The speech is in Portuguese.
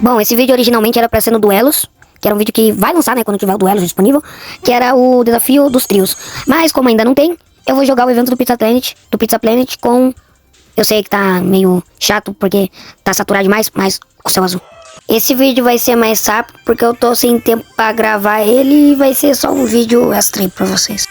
Bom, esse vídeo originalmente era pra ser no Duelos, que era um vídeo que vai lançar, né, quando tiver o Duelos disponível, que era o desafio dos trios. Mas como ainda não tem, eu vou jogar o evento do Pizza Planet com... Eu sei que tá meio chato porque tá saturado demais, mas o céu azul. Esse vídeo vai ser mais rápido porque eu tô sem tempo pra gravar ele e vai ser só um vídeo extra aí pra vocês.